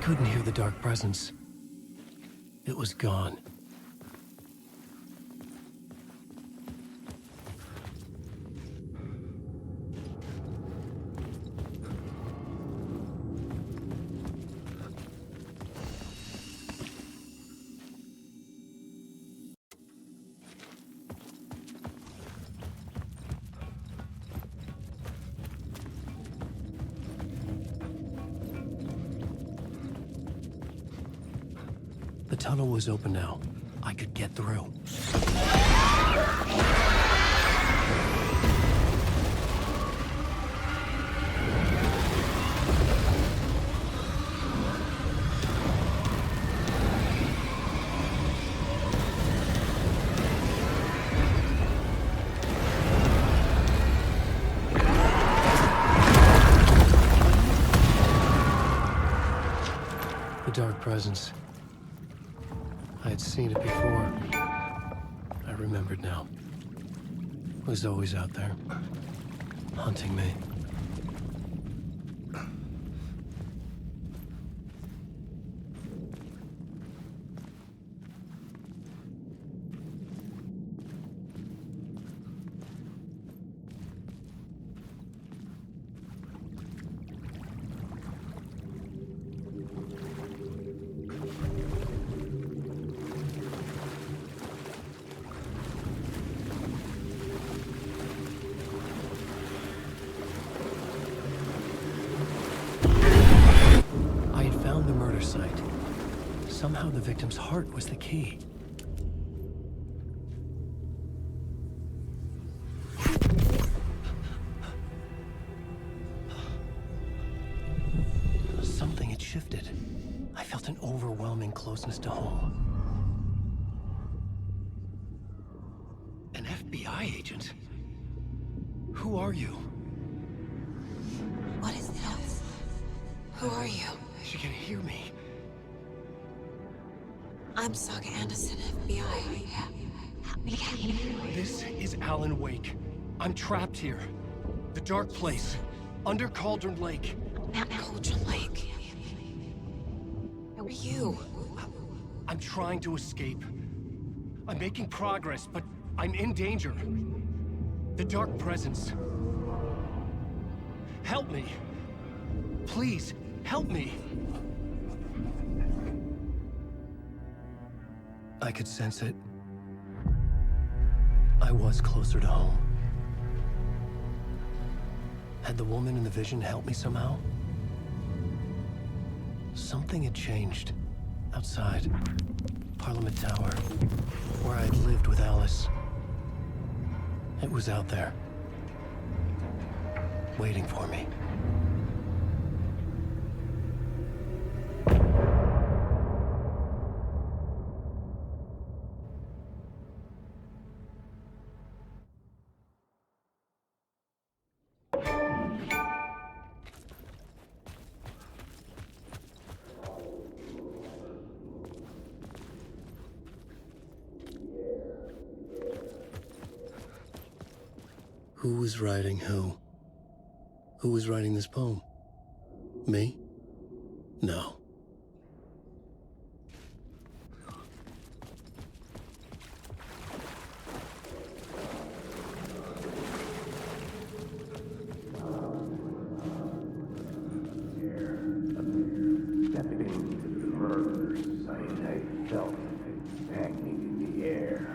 couldn't hear the dark presence. It was gone. The tunnel was open now. I could get through. The dark presence. I had seen it before. I remembered now. It was always out there, hunting me. Site. Somehow the victim's heart was the key. Something had shifted. I felt an overwhelming closeness to home. An FBI agent? Who are you? What is this? Who are you? She can hear me. I'm Saga Anderson, FBI. This is Alan Wake. I'm trapped here. The dark place. Under Cauldron Lake. Cauldron Lake. Who are you? I'm trying to escape. I'm making progress, but I'm in danger. The dark presence. Help me. Please, help me. I could sense it. I was closer to home. Had the woman in the vision helped me somehow? Something had changed. Outside. Parliament Tower. Where I'd lived with Alice. It was out there. Waiting for me. Who was writing who? Who was writing this poem? Me? No. Stepping into the murder site, I felt it hanging in the air.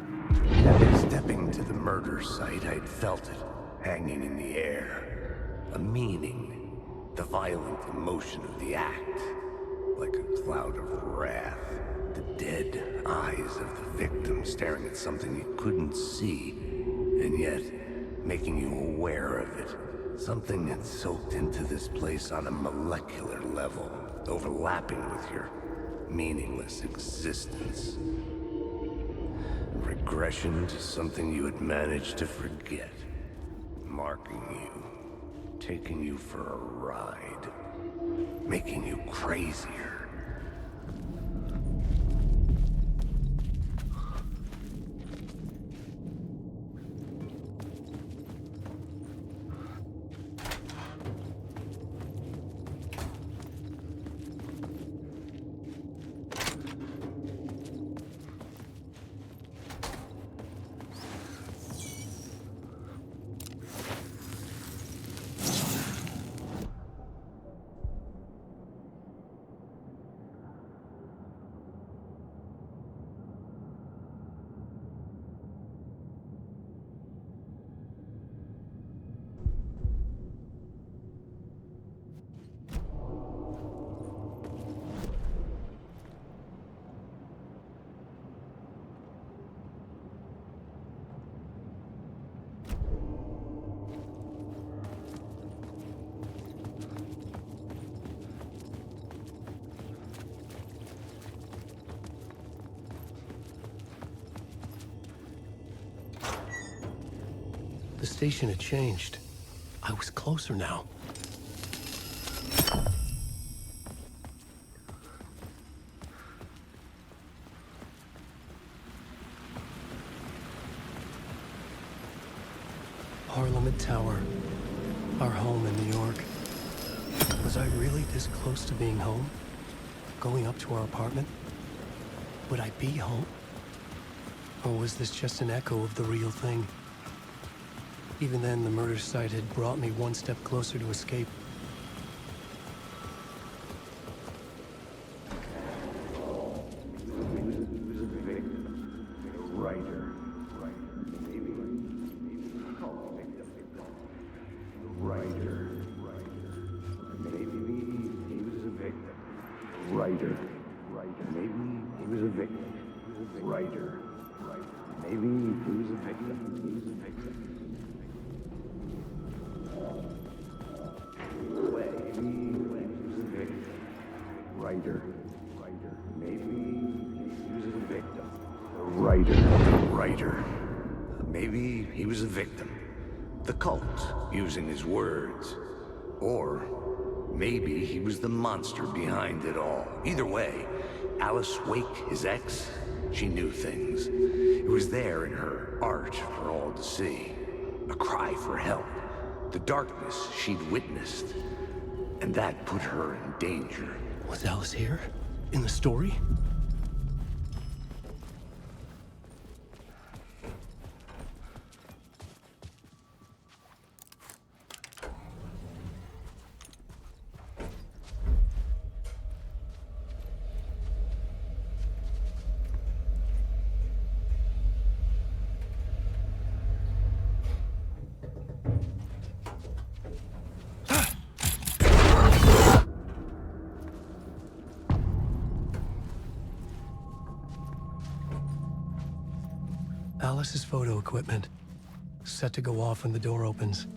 Stepping to the murder site, I'd felt it hanging in the air. A meaning, the violent emotion of the act, like a cloud of wrath. The dead eyes of the victim staring at something you couldn't see, and yet making you aware of it. Something had soaked into this place on a molecular level, overlapping with your meaningless existence. Regression to something you had managed to forget. Marking you, taking you for a ride, making you crazier. The station had changed. I was closer now. Parliament Tower. Our home in New York. Was I really this close to being home? Going up to our apartment? Would I be home? Or was this just an echo of the real thing? Even then, the murder site had brought me one step closer to escape. Maybe he was a victim. The cult, using his words. Or maybe he was the monster behind it all. Either way, Alice Wake, his ex, she knew things. It was there in her art for all to see. A cry for help. The darkness she'd witnessed. And that put her in danger. Was Alice here? In the story? Alice's photo equipment. Set to go off when the door opens.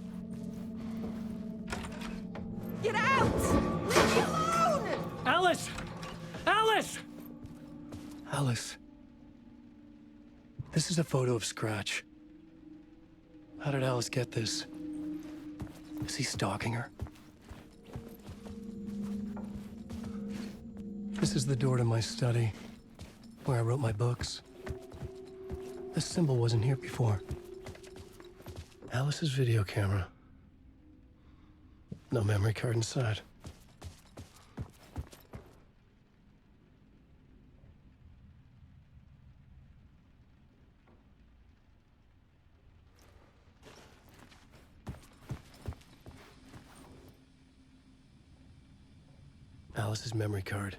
Get out! Leave me alone! Alice! Alice! Alice. This is a photo of Scratch. How did Alice get this? Is he stalking her? This is the door to my study, where I wrote my books. This symbol wasn't here before. Alice's video camera. No memory card inside. Alice's memory card.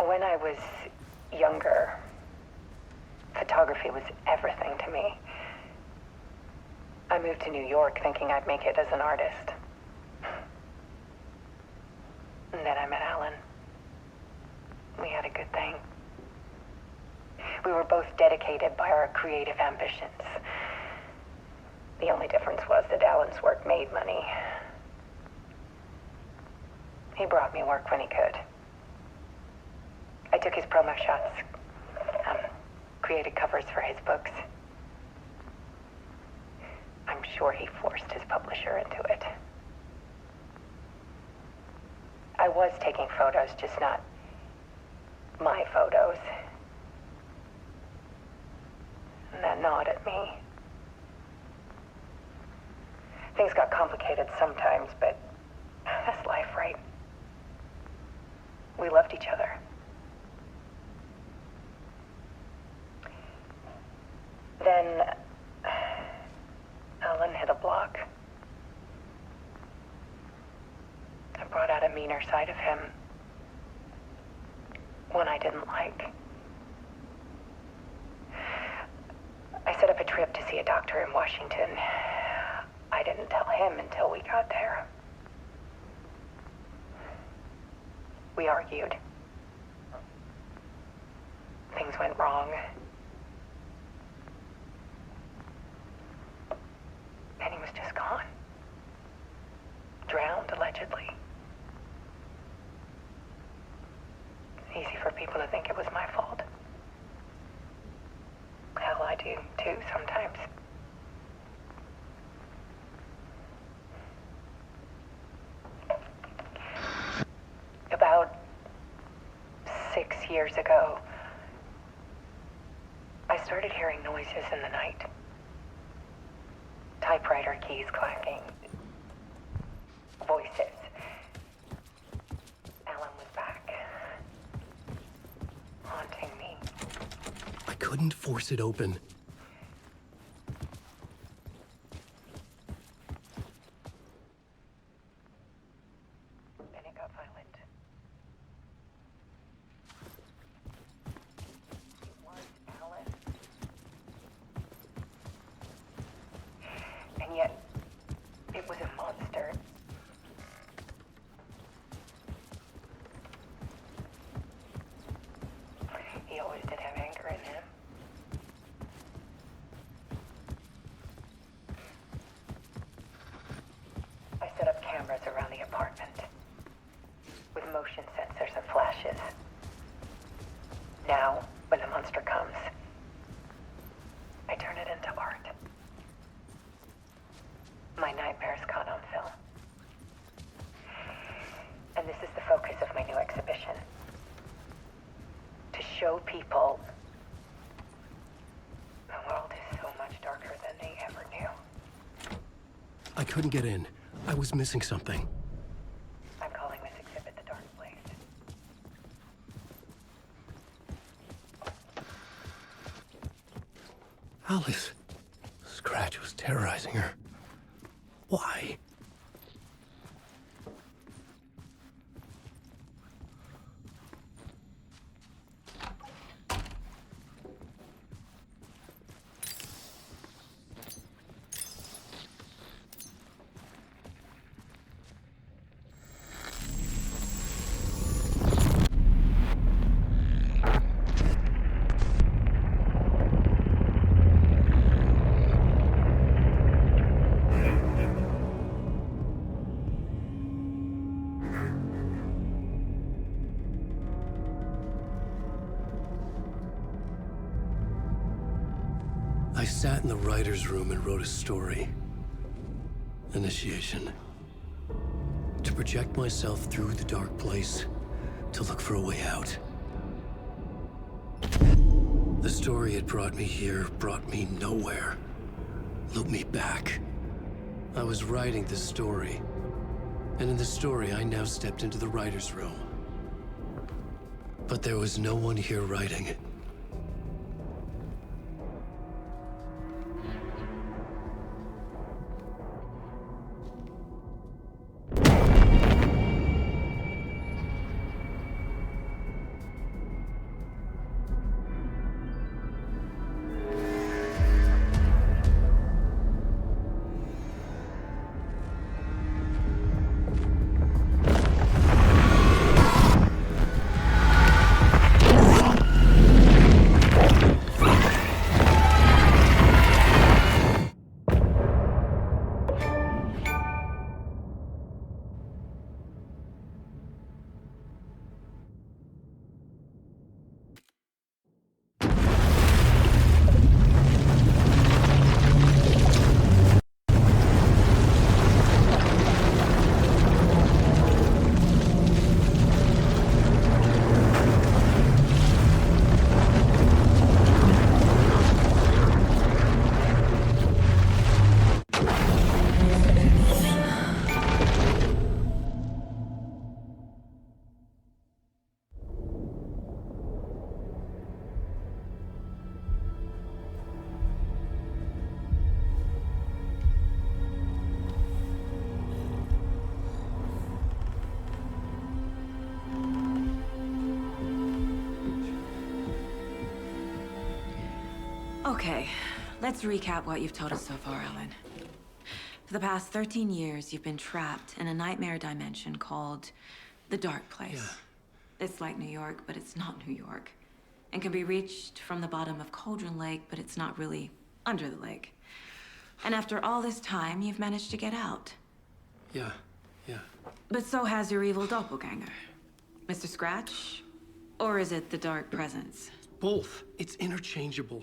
When I was younger, photography was everything to me. I moved to New York thinking I'd make it as an artist. And then I met Alan. We had a good thing. We were both dedicated by our creative ambitions. The only difference was that Alan's work made money. He brought me work when he could. I took his promo shots, created covers for his books. I'm sure he forced his publisher into it. I was taking photos, just not my photos. And that gnawed at me. Things got complicated sometimes, but that's life, right? We loved each other. Then Alan hit a block. I brought out a meaner side of him. One I didn't like. I set up a trip to see a doctor in Washington. I didn't tell him until we got there. We argued. Things went wrong. And he was just gone. Drowned, allegedly. Easy for people to think it was my fault. Hell, I do too sometimes. About 6 years ago, I started hearing noises in the night. Typewriter keys clacking. Voices. Alan was back. Haunting me. I couldn't force it open. Then it got violent. It was Alan. And yet, it was a monster. He always did have anger in him. I set up cameras around the apartment with motion sensors and flashes. Now, when the monster comes, I turn it into art. My nightmares caught on film. And this is the focus of my new exhibition. To show people the world is so much darker than they ever knew. I couldn't get in. I was missing something. I'm calling this exhibit The Dark Place. Alice. Scratch was terrorizing her. Why? I sat in the writer's room and wrote a story. Initiation. To project myself through the dark place, to look for a way out. The story had brought me here, brought me nowhere. Looped me back. I was writing the story. And in the story, I now stepped into the writer's room. But there was no one here writing it. Okay, let's recap what you've told us so far, Alan. For the past 13 years, you've been trapped in a nightmare dimension called the Dark Place. It's like New York, but it's not New York. And can be reached from the bottom of Cauldron Lake, but it's not really under the lake. And after all this time, you've managed to get out. Yeah. But so has your evil doppelganger. Mr. Scratch? Or is it the Dark Presence? Both. It's interchangeable.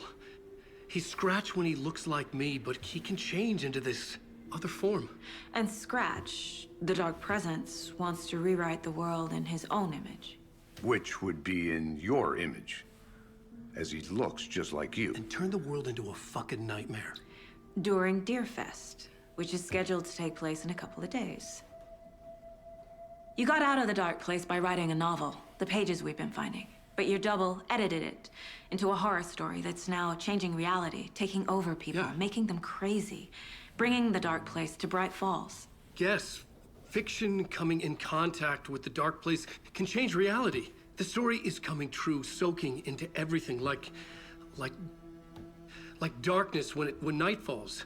He's Scratch when he looks like me, but he can change into this other form. And Scratch, the Dark Presence, wants to rewrite the world in his own image. Which would be in your image, as he looks just like you. And turn the world into a fucking nightmare. During Deerfest, which is scheduled to take place in a couple of days. You got out of the dark place by writing a novel, the pages we've been finding. But your double edited it into a horror story that's now changing reality, taking over people, Yeah. making them crazy, bringing the dark place to Bright Falls. Yes, fiction coming in contact with the dark place can change reality. The story is coming true, soaking into everything like darkness when night falls.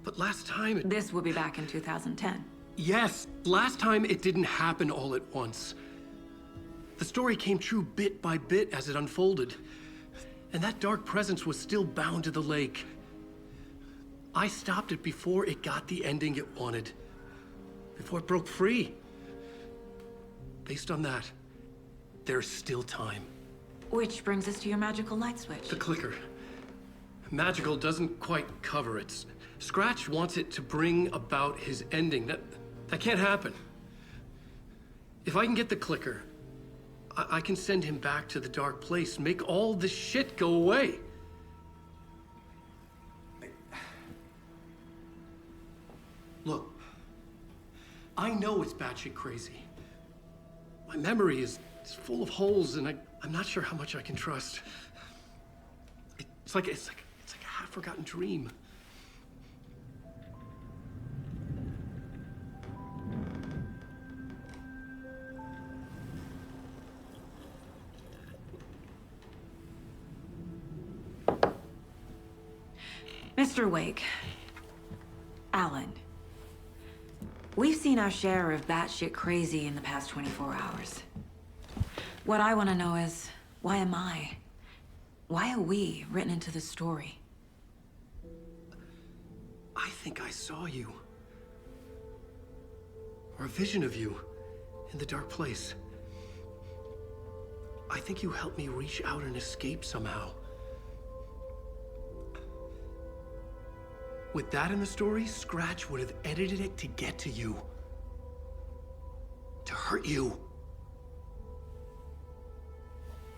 But last time it... This will be back in 2010. Yes, last time it didn't happen all at once. The story came true bit by bit as it unfolded. And that dark presence was still bound to the lake. I stopped it before it got the ending it wanted. Before it broke free. Based on that, there's still time. Which brings us to your magical light switch. The clicker. Magical doesn't quite cover it. Scratch wants it to bring about his ending. That can't happen. If I can get the clicker, I can send him back to the dark place, make all this shit go away. Look, I know it's batshit crazy. My memory is full of holes, and I'm not sure how much I can trust. It's like a half-forgotten dream. Mr. Wake. Alan. We've seen our share of batshit crazy in the past 24 hours. What I want to know is, why am I? Why are we written into the story? I think I saw you. Or a vision of you in the dark place. I think you helped me reach out and escape somehow. With that in the story, Scratch would have edited it to get to you. To hurt you.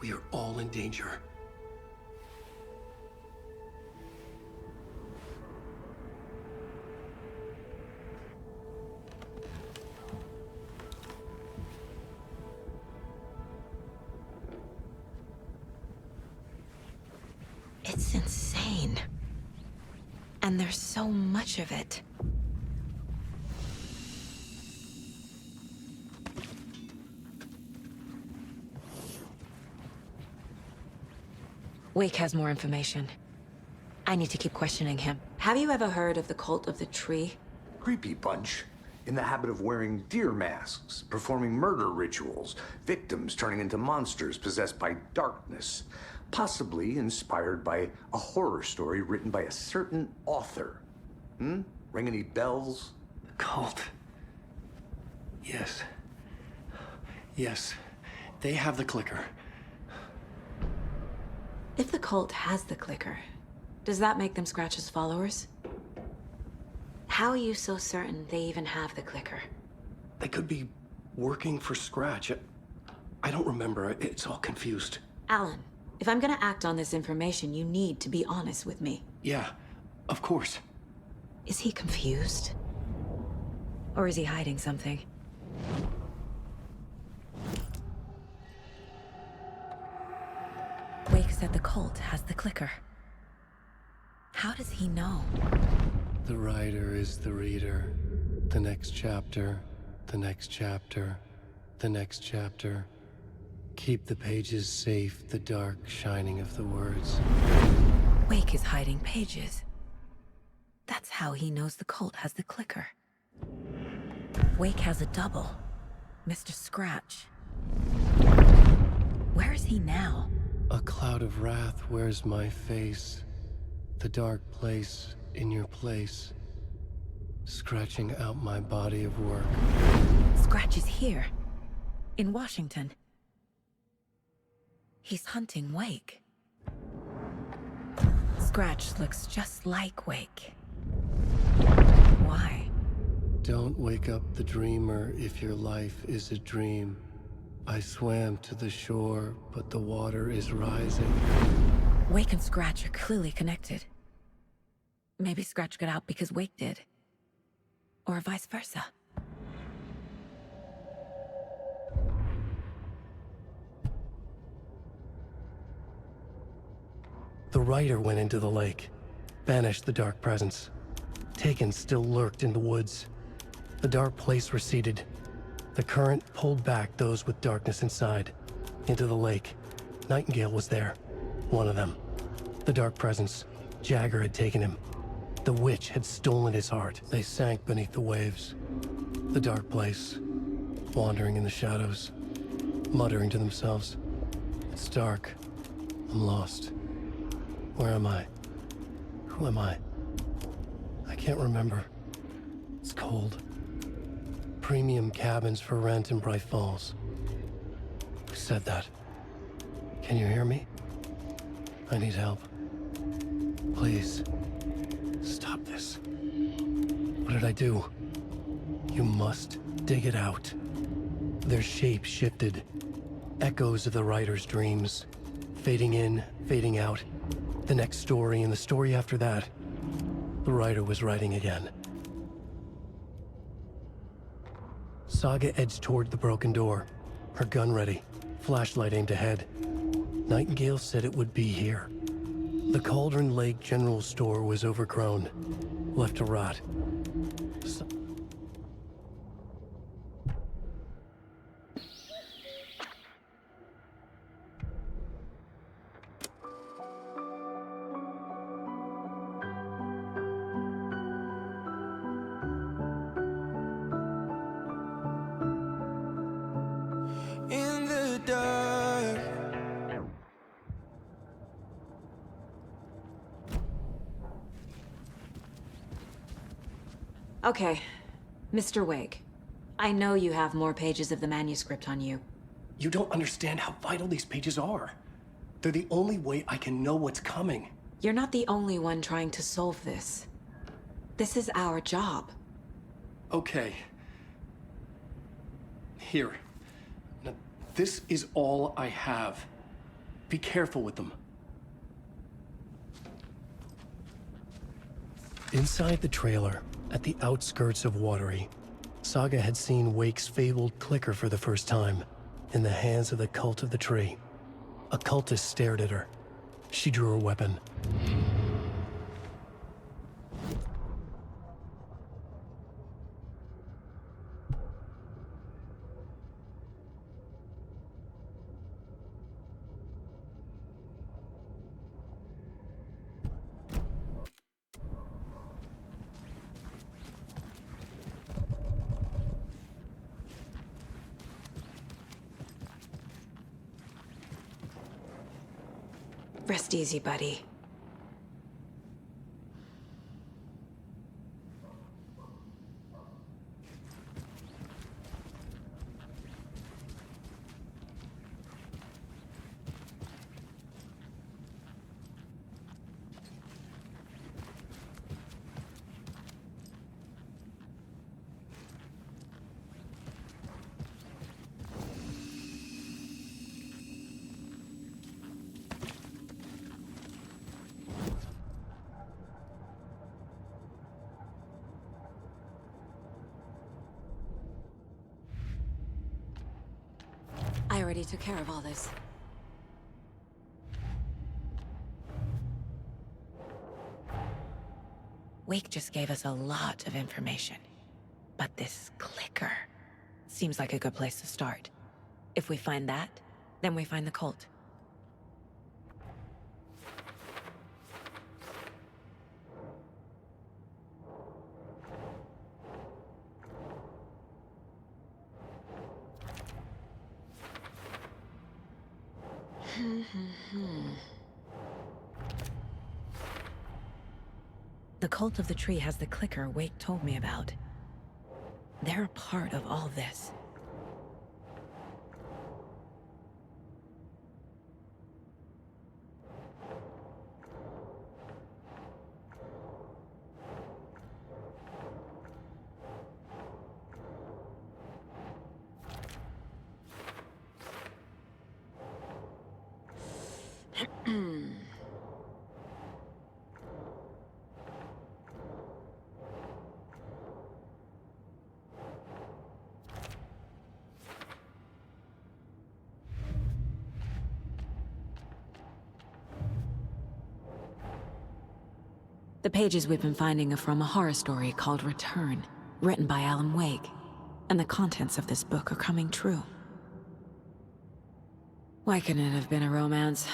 We are all in danger. It's insane. And there's so much of it. Wake has more information. I need to keep questioning him. Have you ever heard of the Cult of the Tree? Creepy bunch. In the habit of wearing deer masks, performing murder rituals, victims turning into monsters possessed by darkness. Possibly inspired by a horror story written by a certain author. Ring any bells? The cult. Yes. Yes. They have the clicker. If the cult has the clicker, does that make them Scratch's followers? How are you so certain they even have the clicker? They could be working for Scratch. I don't remember. It's all confused. Alan, if I'm gonna act on this information, you need to be honest with me. Yeah, of course. Is he confused? Or is he hiding something? Wake said the cult has the clicker. How does he know? The writer is the reader. The next chapter, the next chapter, the next chapter. Keep the pages safe, the dark shining of the words. Wake is hiding pages. That's how he knows the cult has the clicker. Wake has a double. Mr. Scratch. Where is he now? A cloud of wrath wears my face. The dark place in your place. Scratching out my body of work. Scratch is here. In Washington. He's hunting Wake. Scratch looks just like Wake. Why? Don't wake up the dreamer if your life is a dream. I swam to the shore, but the water is rising. Wake and Scratch are clearly connected. Maybe Scratch got out because Wake did. Or vice versa. The writer went into the lake, banished the dark presence. Taken still lurked in the woods. The dark place receded. The current pulled back those with darkness inside, into the lake. Nightingale was there, one of them. The dark presence, Jagger had taken him. The witch had stolen his heart. They sank beneath the waves. The dark place, wandering in the shadows, muttering to themselves. It's dark. I'm lost. Where am I? Who am I? I can't remember. It's cold. Premium cabins for rent in Bright Falls. Who said that? Can you hear me? I need help. Please. Stop this. What did I do? You must dig it out. Their shape shifted. Echoes of the writer's dreams. Fading in, fading out. The next story and the story after that. The writer was writing again. Saga edged toward the broken door, her gun ready, flashlight aimed ahead. Nightingale said it would be here. The Cauldron Lake General Store was overgrown, left to rot. In the dark. Okay, Mr. Wake. I know you have more pages of the manuscript on you. You don't understand how vital these pages are. They're the only way I can know what's coming. You're not the only one trying to solve this. This is our job. Okay. Here. Now, this is all I have. Be careful with them. Inside the trailer, at the outskirts of Watery, Saga had seen Wake's fabled clicker for the first time, in the hands of the Cult of the Tree. A cultist stared at her. She drew her weapon. Rest easy, buddy. I already took care of all this. Wake just gave us a lot of information. But this clicker seems like a good place to start. If we find that, then we find the cult. The cult of the tree has the clicker Wake told me about. They're a part of all this. The pages we've been finding are from a horror story called Return, written by Alan Wake. And the contents of this book are coming true. Why couldn't it have been a romance?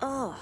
Ugh.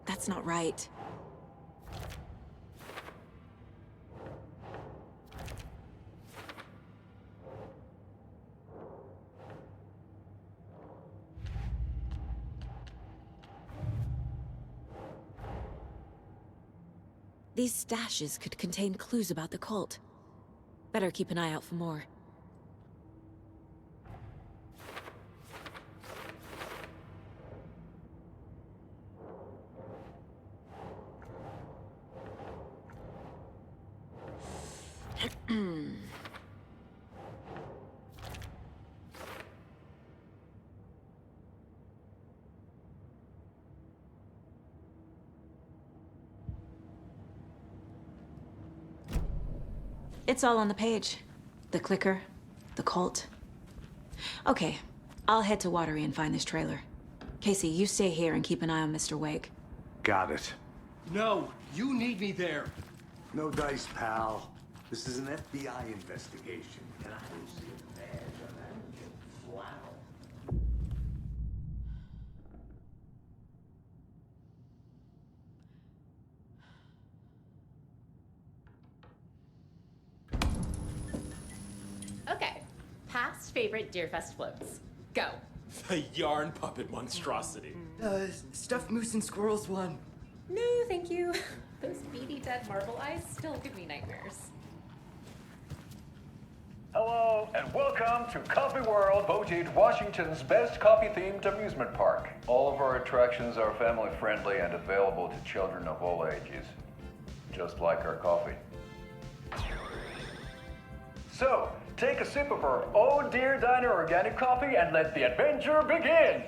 That's not right. These stashes could contain clues about the cult. Better keep an eye out for more. It's all on the page. The clicker, the cult. Okay, I'll head to Watery and find this trailer. Casey, you stay here and keep an eye on Mr. Wake. Got it. No, you need me there. No dice, pal. This is an FBI investigation, and I don't see a badge on that flannel. Okay, past favorite Deerfest floats. Go. The yarn puppet monstrosity. Stuffed moose and squirrels one. No, thank you. Those beady dead marble eyes still give me nightmares. Hello, and welcome to Coffee World, voted Washington's best coffee-themed amusement park. All of our attractions are family-friendly and available to children of all ages, just like our coffee. So, take a sip of our Oh Dear Diner organic coffee and let the adventure begin!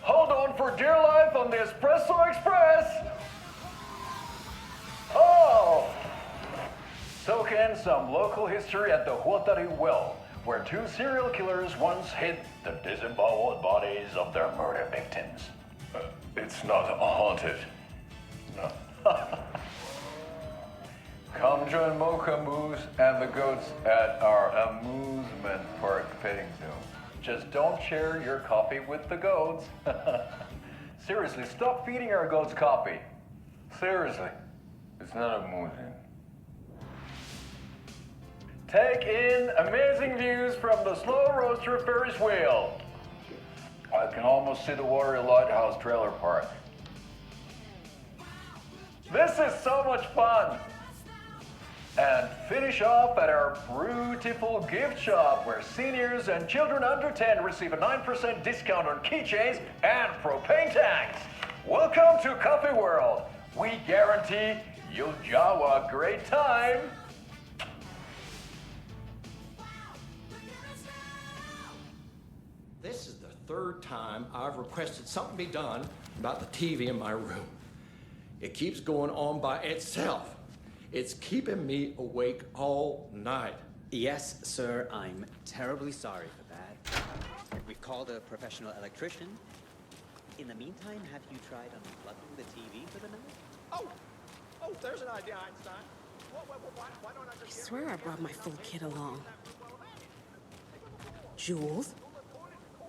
Hold on for dear life on the Espresso Express! Oh! Soak in in some local history at the Huatari Well, where two serial killers once hid the disemboweled bodies of their murder victims. It's not haunted. No. Come join Mocha Moose and the goats at our amusement park petting zoo. Just don't share your coffee with the goats. Seriously, stop feeding our goats coffee. Seriously, it's not amusing. Take in amazing views from the Slow Roaster Ferris wheel. I can almost see the Watery Lighthouse trailer park. This is so much fun! And finish off at our beautiful gift shop where seniors and children under 10 receive a 9% discount on keychains and propane tanks. Welcome to Coffee World. We guarantee you'll have a great time. This is the third time I've requested something be done about the TV in my room. It keeps going on by itself. It's keeping me awake all night. Yes, sir, I'm terribly sorry for that. We've called a professional electrician. In the meantime, have you tried unplugging the TV for the night? Oh, there's an idea, Einstein. Why don't I I swear I brought my full kit along. Jules,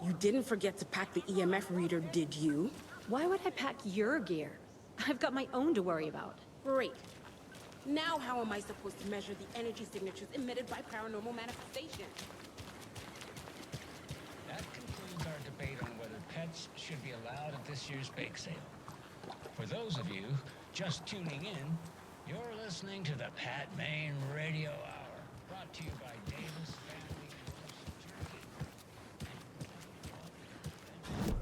you didn't forget to pack the EMF reader, did you? Why would I pack your gear? I've got my own to worry about. Great. Now how am I supposed to measure the energy signatures emitted by paranormal manifestation? That concludes our debate on whether pets should be allowed at this year's bake sale. For those of you just tuning in, you're listening to the Pat Maine Radio Hour, brought to you by Davis Family Turkey.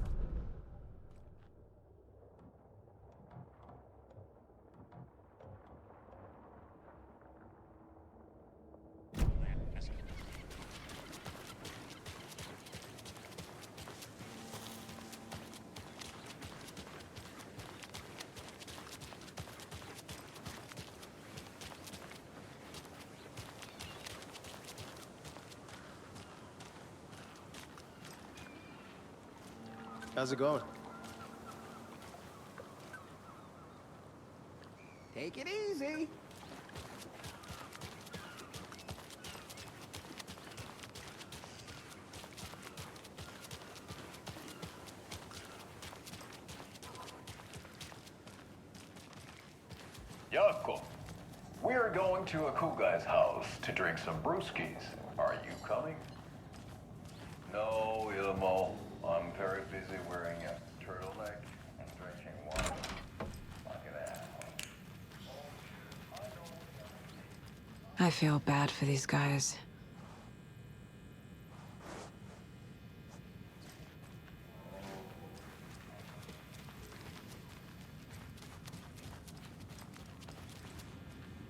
How's it going? Take it easy. Yako, we're going to a cool guy's house to drink some brewskis. Are you coming? No, Ilmo. I'm very busy wearing a turtleneck and drinking wine. Look at that. I feel bad for these guys.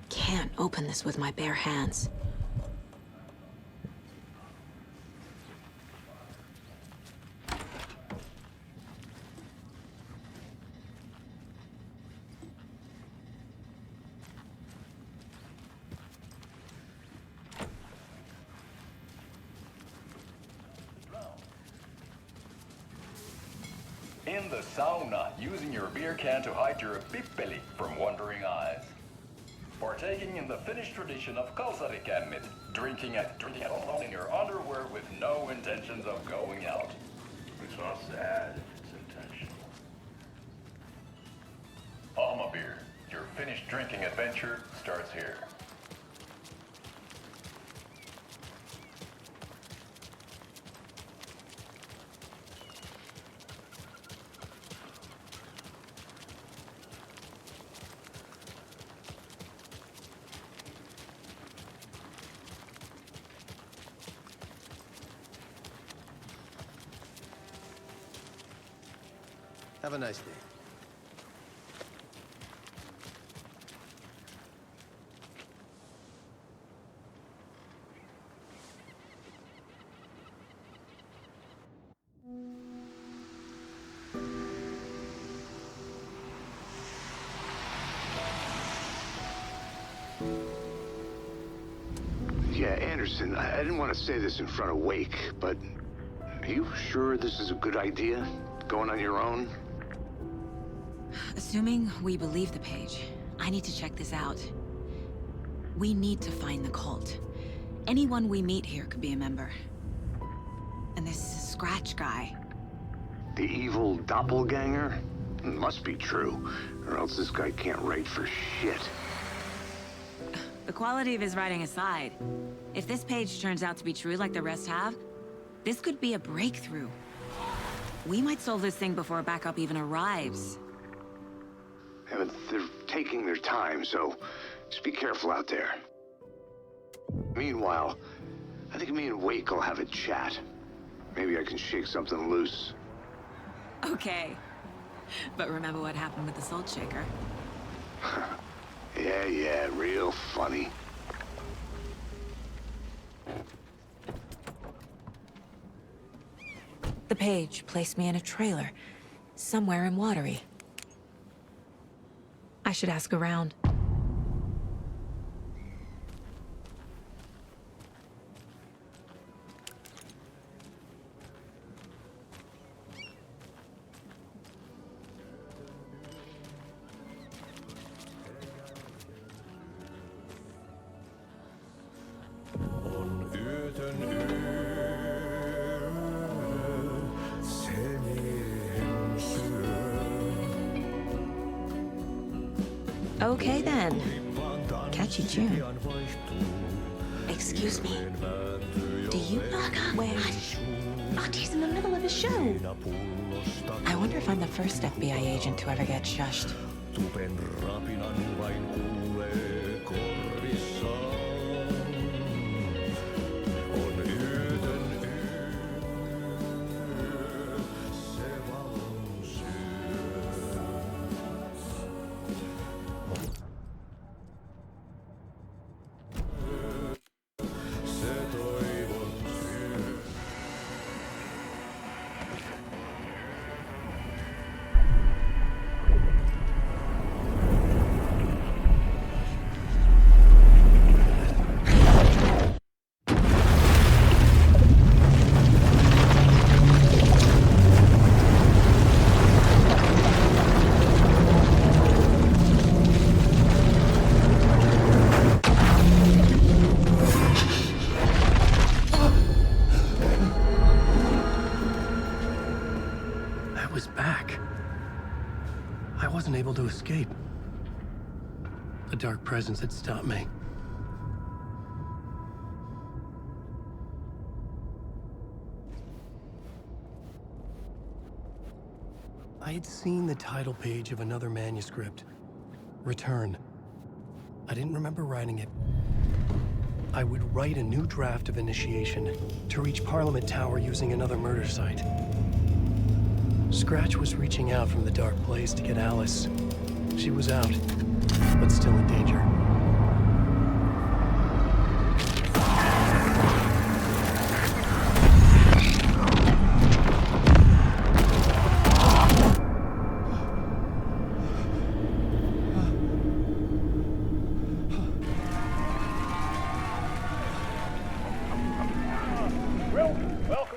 Can't open this with my bare hands. In the sauna, using your beer can to hide your pippeli from wandering eyes. Partaking in the Finnish tradition of kalsarikämmit, drinking it alone in your underwear with no intentions of going out. It's not sad, it's intentional. Alma beer, your Finnish drinking adventure starts here. Have a nice day. Anderson, I didn't want to say this in front of Wake, but are you sure this is a good idea? Going on your own? Assuming we believe the page, I need to check this out. We need to find the cult. Anyone we meet here could be a member. And this Scratch guy. The evil doppelganger? Must be true, or else this guy can't write for shit. The quality of his writing aside, if this page turns out to be true like the rest have, this could be a breakthrough. We might solve this thing before backup even arrives. Yeah, but they're taking their time, so just be careful out there. Meanwhile, I think me and Wake will have a chat. Maybe I can shake something loose. Okay. But remember what happened with the Salt Shaker? Yeah, real funny. The page placed me in a trailer, somewhere in Watery. I should ask around. Okay then. Catchy tune. Excuse me. Do you knock on? Wait. Artie's in the middle of a show. I wonder if I'm the first FBI agent to ever get shushed. Able to escape. A dark presence had stopped me. I had seen the title page of another manuscript. Return. I didn't remember writing it. I would write a new draft of Initiation to reach Parliament Tower using another murder site. Scratch was reaching out from the dark place to get Alice. She was out, but still in danger.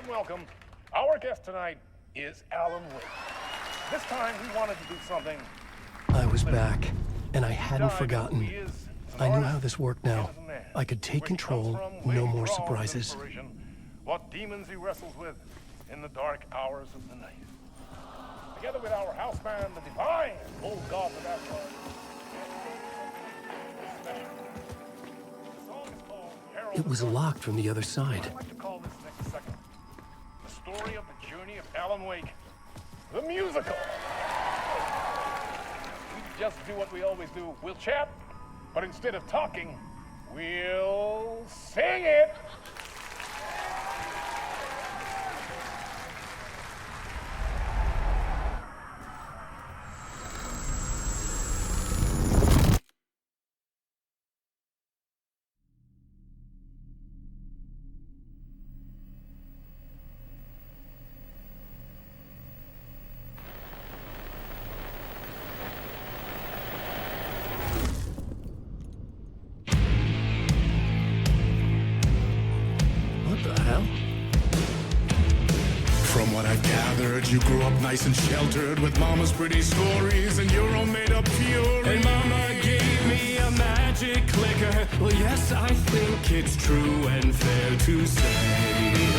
Welcome. Our guest tonight is Alan Wake. This time we wanted to do something. I was back, and I hadn't forgotten. I knew how this worked now. I could take control, no more surprises. What demons he wrestles with in the dark hours of the night. Together with our house band, the Divine Old Gods of Asgard. It was locked from the other side. I'd like to call this next segment the story of the journey of Alan Wake, the musical. We just do what we always do. We'll chat, but instead of talking, we'll sing it. heard you grew up nice and sheltered with mama's pretty stories and your own made-up fury. And mama gave me a magic clicker. Well, yes, I think it's true and fair to say.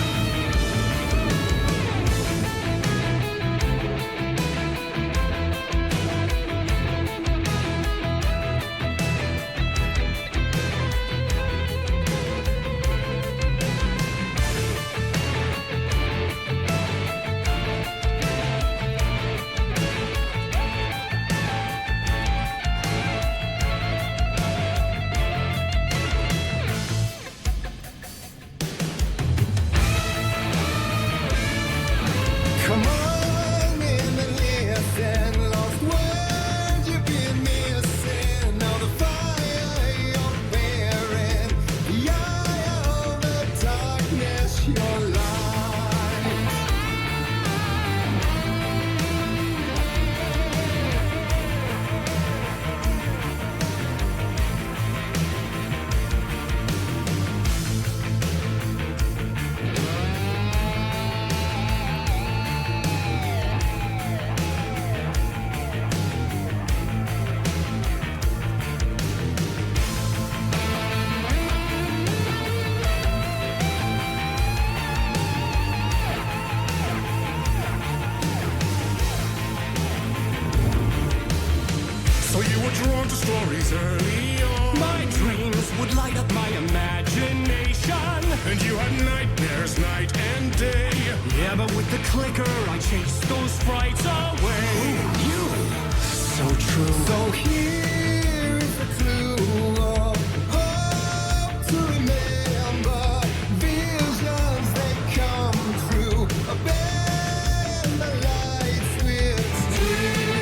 So you were drawn to stories early on. My dreams would light up my imagination. And you had nightmares night and day. Yeah, but with the clicker, I chased those frights away. Who knew? So true. So here is a clue of hope to remember. Visions, they come true. Bend the lights with steel.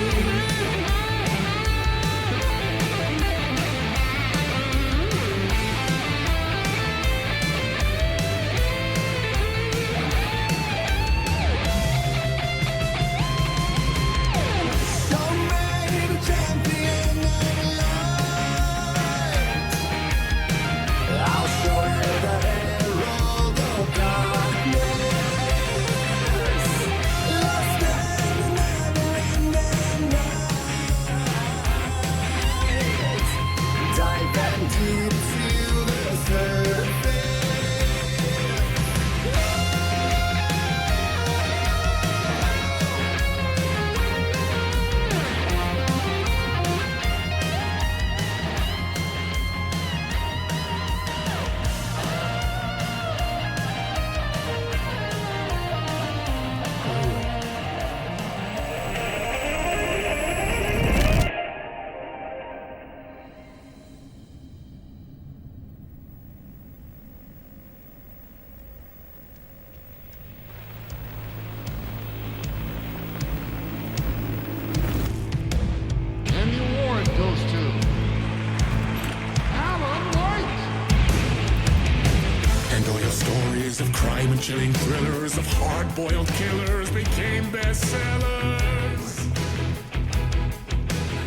Of crime and chilling thrillers of hard-boiled killers became bestsellers.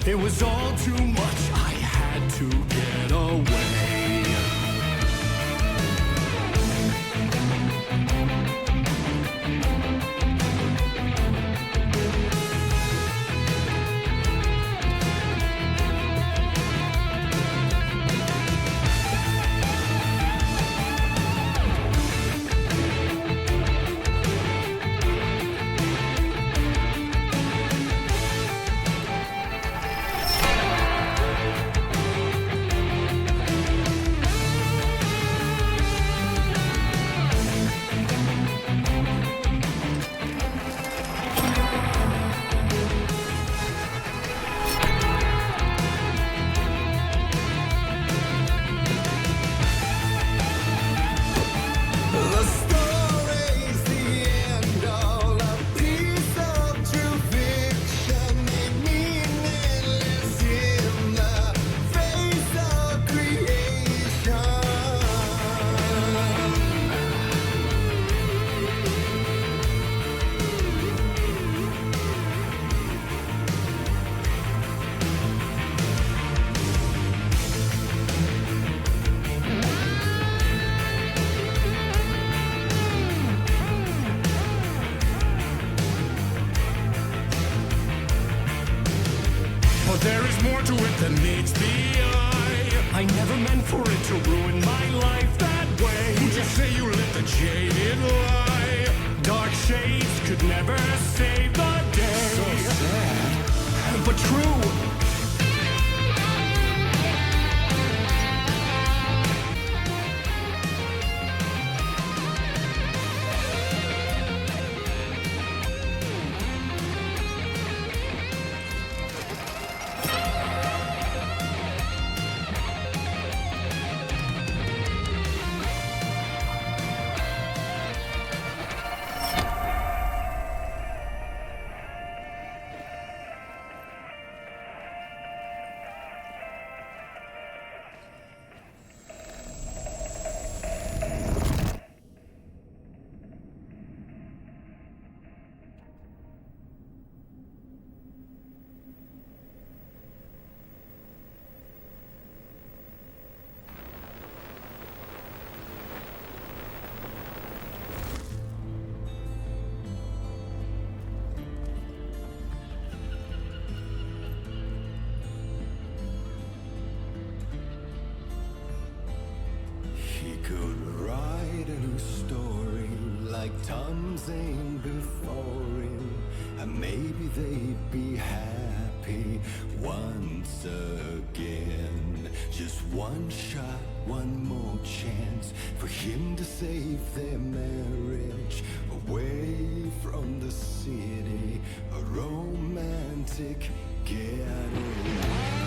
It was all too much, I had to get away. that meets the eye. I never meant for it to ruin my life that way. Would you say you let the jaded lie? Dark shades could never save the day. So sad, but true. He could write a new story like Tom Zane before him, and maybe they'd be happy once again. Just one shot, one more chance for him to save their marriage. Away from the city, a romantic getaway.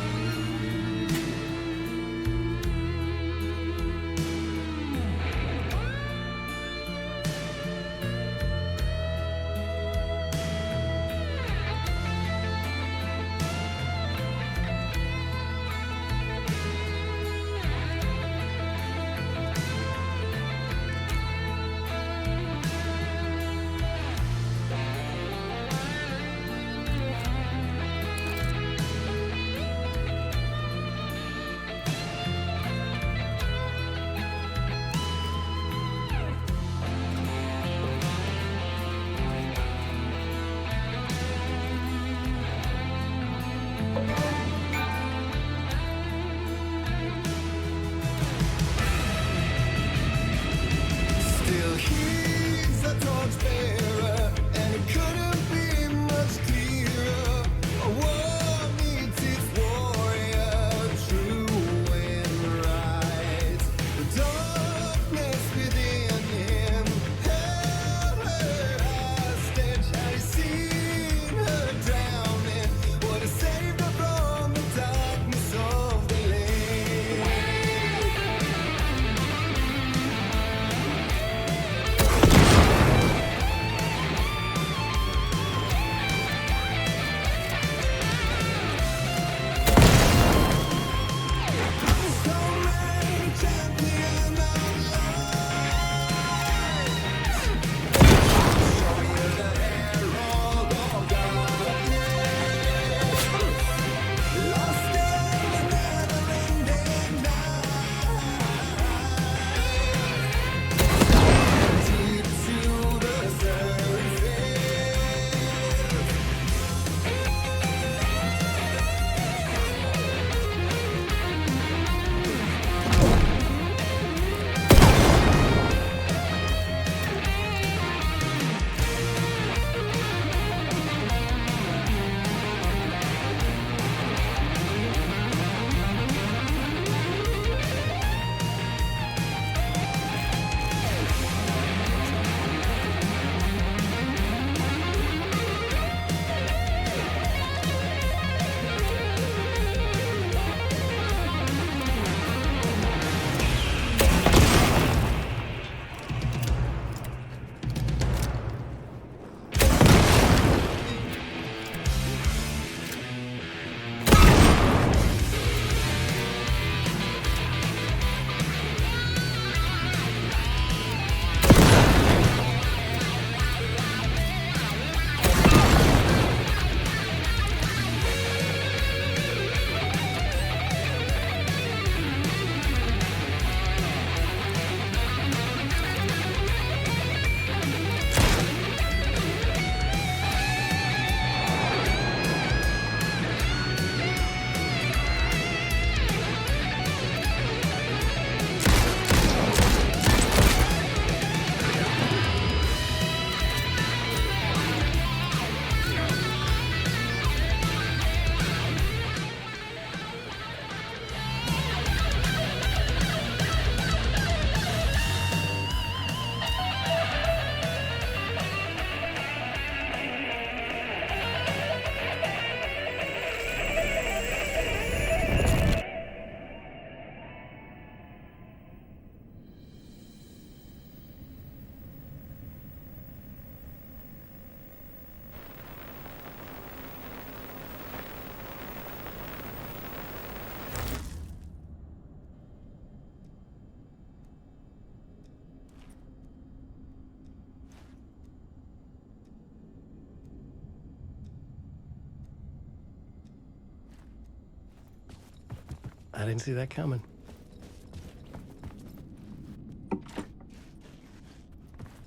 didn't see that coming.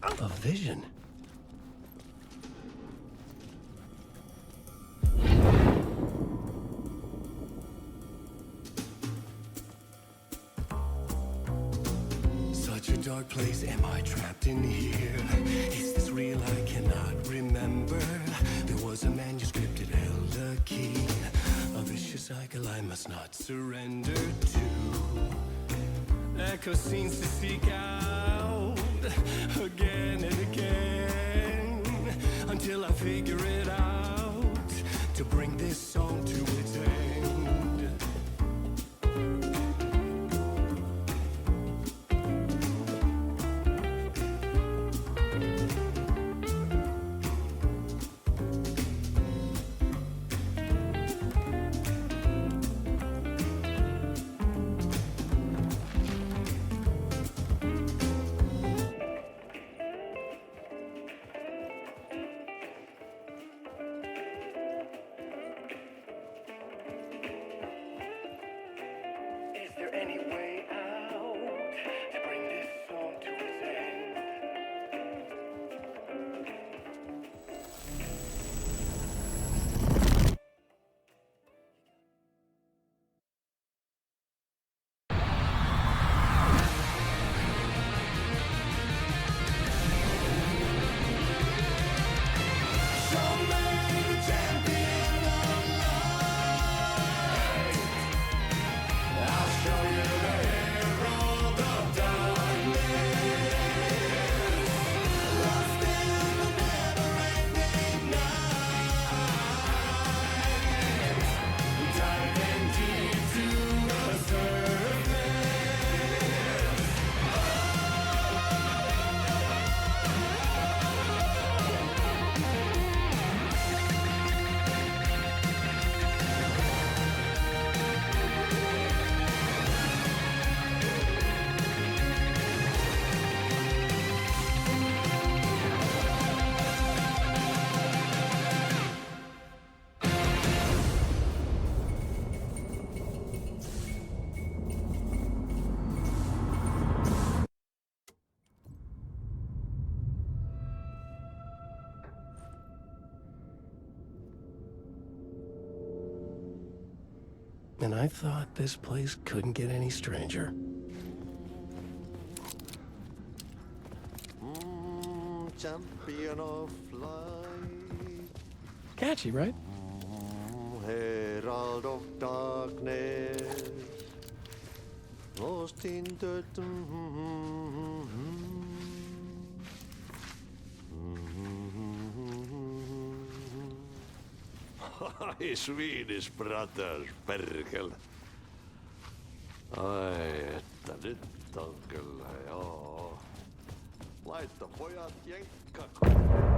A vision. Such a dark place, am I trapped in here? Is this real? I cannot remember. There was a manuscript, it held a key. A vicious cycle I must not surrender to. Echo scenes to seek out again and again until I figure it out to bring this song to its end. Is there any way out to bring this song to its end? And I thought this place couldn't get any stranger. Champion of light. Catchy, right? Herald of darkness. Lost in the... Swedish brothers, perkele. Ai, että nyt on kyllä, joo. Laita pojat jenkkakoon.